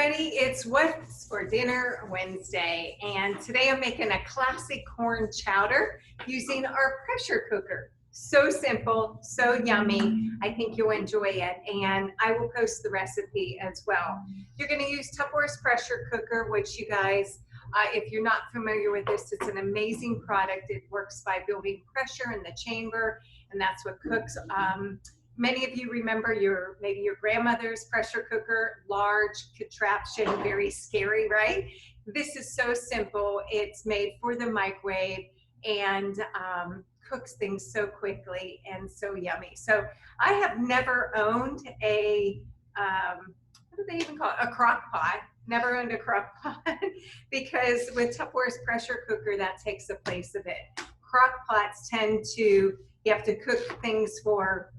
everybody, it's What's for Dinner Wednesday, and today I'm making a classic corn chowder using our pressure cooker. So simple, so yummy. I think you'll enjoy it, and I will post the recipe as well. You're going to use Tupperware's pressure cooker, which you guys, if you're not familiar with this, it's an amazing product. It works by building pressure in the chamber, and that's what cooks. Many of you remember maybe your grandmother's pressure cooker, large contraption, very scary, right? This is so simple. It's made for the microwave and cooks things so quickly and so yummy. So I have never owned a, what do they even call it? A crock pot. Never owned a crock pot because with Tupperware's pressure cooker, that takes the place of it. Crock pots tend to, you have to cook things for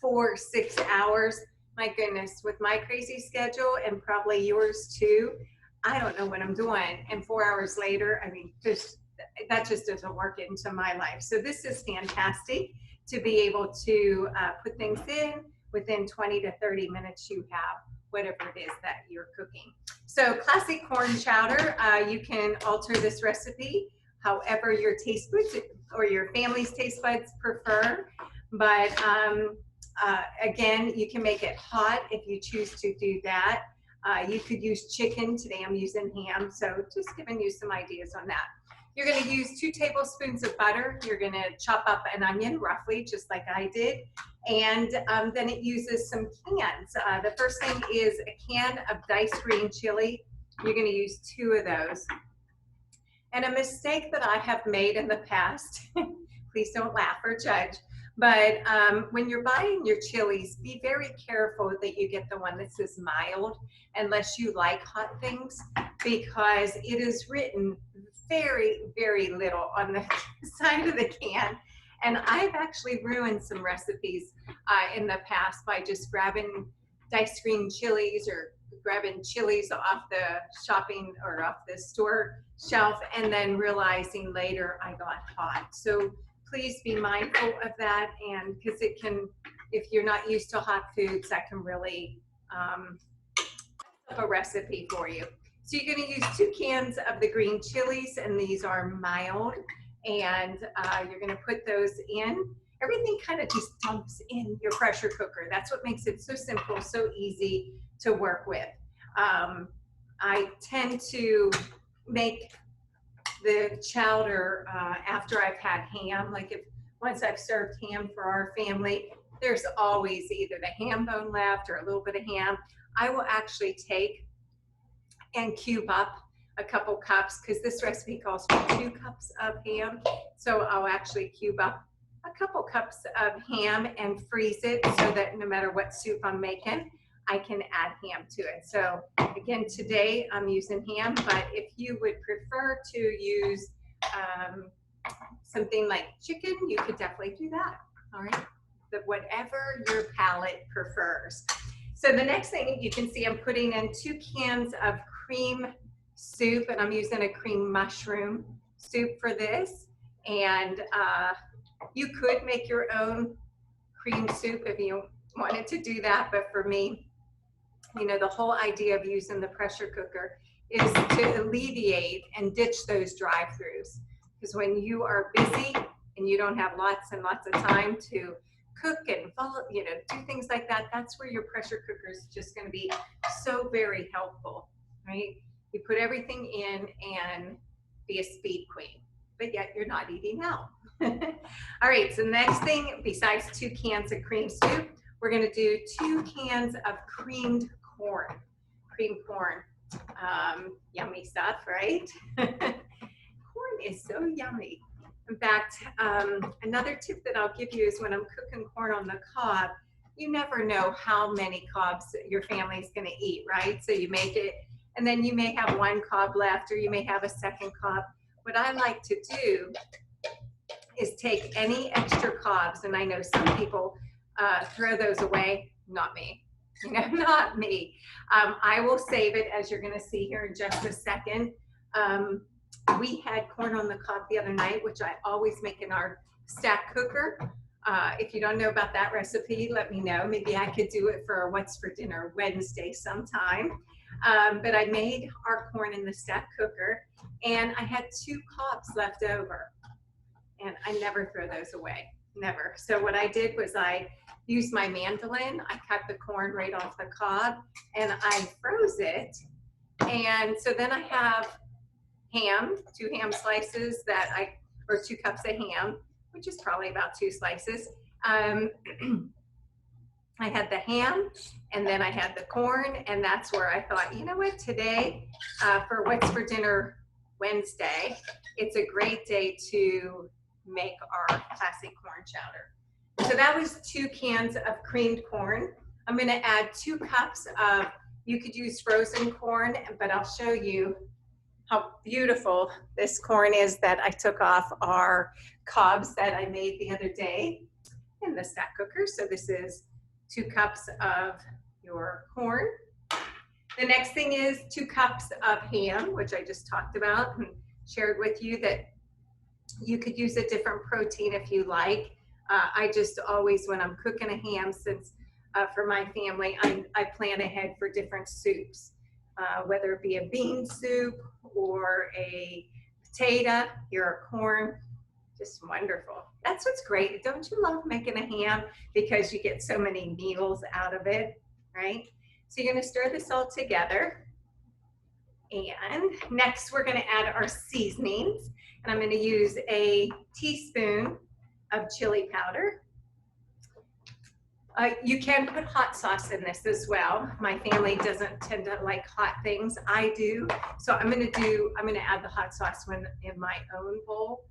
4-6 hours. My goodness, with my crazy schedule and probably yours too, I don't know what I'm doing. And 4 hours later, I mean, that just doesn't work into my life. So this is fantastic to be able to put things in within 20 to 30 minutes. You have whatever it is that you're cooking. So classic corn chowder, you can alter this recipe however your taste buds or your family's taste buds prefer. But again, you can make it hot if you choose to do that. You could use chicken. Today I'm using ham, so just giving you some ideas on that. You're going to use 2 tablespoons of butter. You're going to chop up an onion roughly, just like I did. And then it uses some cans. The first thing is a can of diced green chili. You're going to use 2 of those. And a mistake that I have made in the past, please don't laugh or judge, but when you're buying your chilies, be very careful that you get the one that says mild, unless you like hot things, because it is written very, very little on the side of the can. And I've actually ruined some recipes in the past by just grabbing diced green chilies or grabbing chilies off the shopping or off the store shelf and then realizing later I got hot. So please be mindful of that, and because it can, if you're not used to hot foods, that can really up a recipe for you. So you're going to use 2 cans of the green chilies, and these are mild, and you're going to put those in. Everything kind of just dumps in your pressure cooker. That's what makes it so simple, so easy to work with. I tend to make the chowder after I've had ham. Like once I've served ham for our family, there's always either the ham bone left or a little bit of ham. I will actually take and cube up a couple cups, because this recipe calls for 2 cups of ham. So I'll actually cube up a couple cups of ham and freeze it so that no matter what soup I'm making, I can add ham to it. So again, today I'm using ham, but if you would prefer to use something like chicken, you could definitely do that. All right, but whatever your palate prefers. So the next thing you can see, I'm putting in 2 cans of cream soup, and I'm using a cream mushroom soup for this. And you could make your own cream soup if you wanted to do that, but for me, you know, the whole idea of using the pressure cooker is to alleviate and ditch those drive-throughs. Because when you are busy and you don't have lots and lots of time to cook and follow, you know, do things like that, that's where your pressure cooker is just going to be so very helpful, right? You put everything in and be a speed queen, but yet you're not eating out. All right, so the next thing, besides 2 cans of cream soup, we're going to do 2 cans of creamed corn. Creamed corn, yummy stuff, right? Corn is so yummy. In fact, another tip that I'll give you is when I'm cooking corn on the cob, you never know how many cobs your family's going to eat, right? So you make it, and then you may have 1 cob left, or you may have a second cob. What I like to do is take any extra cobs, and I know some people throw those away. Not me, you know, not me. I will save it, as you're going to see here in just a second. We had corn on the cob the other night, which I always make in our stack cooker. If you don't know about that recipe, let me know. Maybe I could do it for What's for Dinner Wednesday sometime. But I made our corn in the stack cooker, and I had 2 cobs left over, and I never throw those away, never. So what I did was I used my mandolin, I cut the corn right off the cob, and I froze it. And so then I have ham, 2 ham slices or 2 cups of ham, which is probably about 2 slices. I had the ham, and then I had the corn, and that's where I thought, you know what, today for What's for Dinner Wednesday, it's a great day to make our classic corn chowder. So that was 2 cans of creamed corn. I'm gonna add 2 cups of, you could use frozen corn, but I'll show you how beautiful this corn is that I took off our cobs that I made the other day in the stack cooker. So this is 2 cups of your corn. The next thing is 2 cups of ham, which I just talked about and shared with you that you could use a different protein if you like. I just always, when I'm cooking a ham, since for my family, I plan ahead for different soups, whether it be a bean soup or a potato or a corn, just wonderful. That's what's great. Don't you love making a ham because you get so many meals out of it, right? So you're gonna stir this all together. And next we're gonna add our seasonings. And I'm gonna use a teaspoon of chili powder. You can put hot sauce in this as well. My family doesn't tend to like hot things. I do. So I'm gonna add the hot sauce in my own bowl.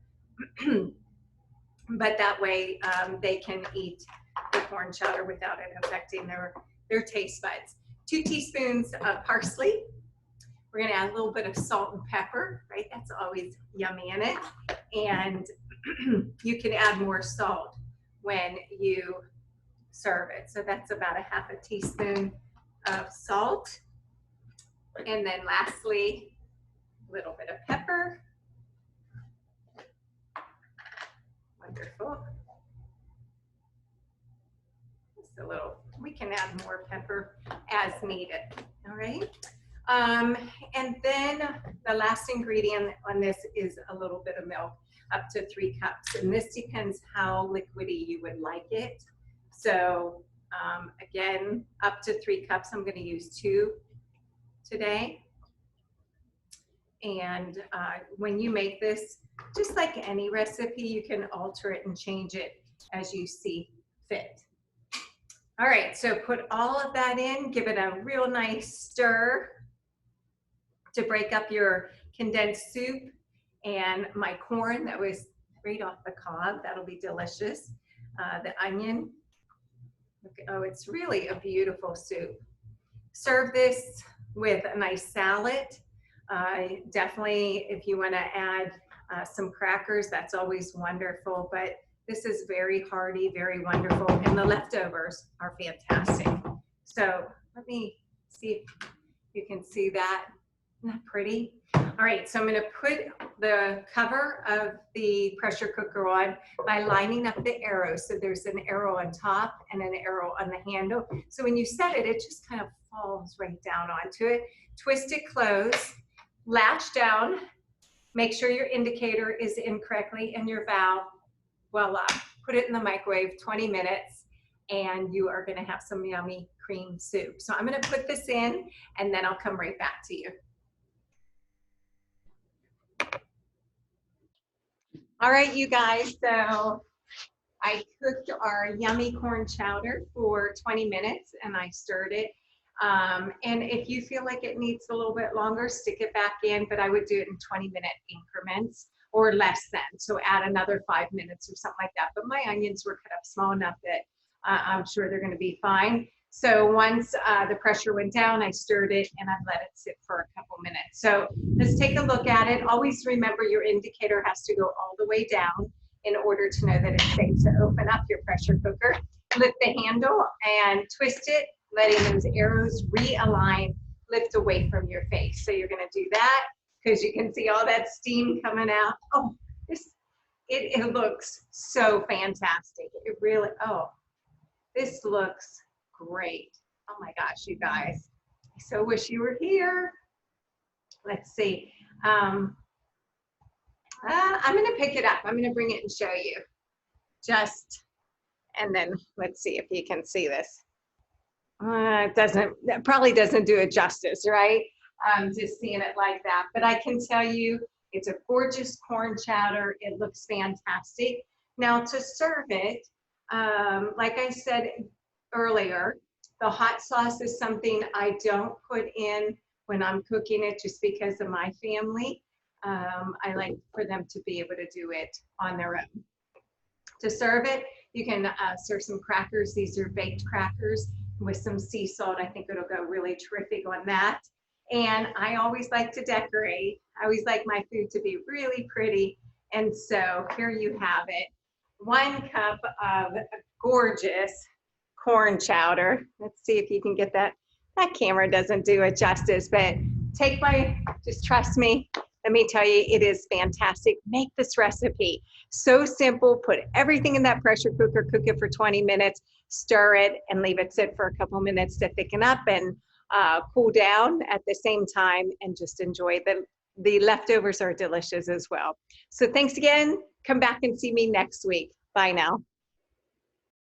But that way they can eat the corn chowder without it affecting their taste buds. 2 teaspoons of parsley. We're gonna add a little bit of salt and pepper, right? That's always yummy in it. And you can add more salt when you serve it. So that's about a half a teaspoon of salt. And then lastly, a little bit of pepper. Wonderful. Just a little, we can add more pepper as needed, all right? And then the last ingredient on this is a little bit of milk, up to 3 cups. And this depends how liquidy you would like it. So again, up to 3 cups, I'm gonna use 2 today. And when you make this, just like any recipe, you can alter it and change it as you see fit. All right, so put all of that in, give it a real nice stir to break up your condensed soup and my corn that was right off the cob. That'll be delicious. The onion. Oh, it's really a beautiful soup. Serve this with a nice salad. Definitely, if you want to add some crackers, that's always wonderful. But this is very hearty, very wonderful, and the leftovers are fantastic. So let me see if you can see that. Isn't that pretty? All right, so I'm going to put the cover of the pressure cooker on by lining up the arrows. So there's an arrow on top and an arrow on the handle. So when you set it, it just kind of falls right down onto it. Twist it close, latch down, make sure your indicator is in correctly and your valve. Voila, put it in the microwave 20 minutes and you are going to have some yummy cream soup. So I'm going to put this in and then I'll come right back to you. All right, you guys, so I cooked our yummy corn chowder for 20 minutes and I stirred it. And if you feel like it needs a little bit longer, stick it back in, but I would do it in 20-minute increments or less than. So add another 5 minutes or something like that. But my onions were cut up small enough that I'm sure they're gonna be fine. So once the pressure went down, I stirred it and I let it sit for a couple minutes. So let's take a look at it. Always remember your indicator has to go all the way down in order to know that it's safe to open up your pressure cooker. Lift the handle and twist it, letting those arrows realign, lift away from your face. So you're gonna do that because you can see all that steam coming out. Oh, this It looks so fantastic. It really, oh, this looks great. Oh my gosh, you guys. I so wish you were here. Let's see. I'm gonna pick it up. I'm gonna bring it and show you. And then let's see if you can see this. That probably doesn't do it justice, right? Just seeing it like that. But I can tell you, it's a gorgeous corn chowder. It looks fantastic. Now to serve it, like I said earlier, the hot sauce is something I don't put in when I'm cooking it just because of my family. I like for them to be able to do it on their own. To serve it, you can serve some crackers. These are baked crackers with some sea salt. I think it'll go really terrific on that. And I always like to decorate. I always like my food to be really pretty. And so here you have it. 1 cup of gorgeous corn chowder. Let's see if you can get that. That camera doesn't do it justice, but just trust me. Let me tell you, it is fantastic. Make this recipe. So simple. Put everything in that pressure cooker, cook it for 20 minutes, stir it, and leave it sit for a couple minutes to thicken up and cool down at the same time, and just enjoy the leftovers are delicious as well. So thanks again. Come back and see me next week. Bye now.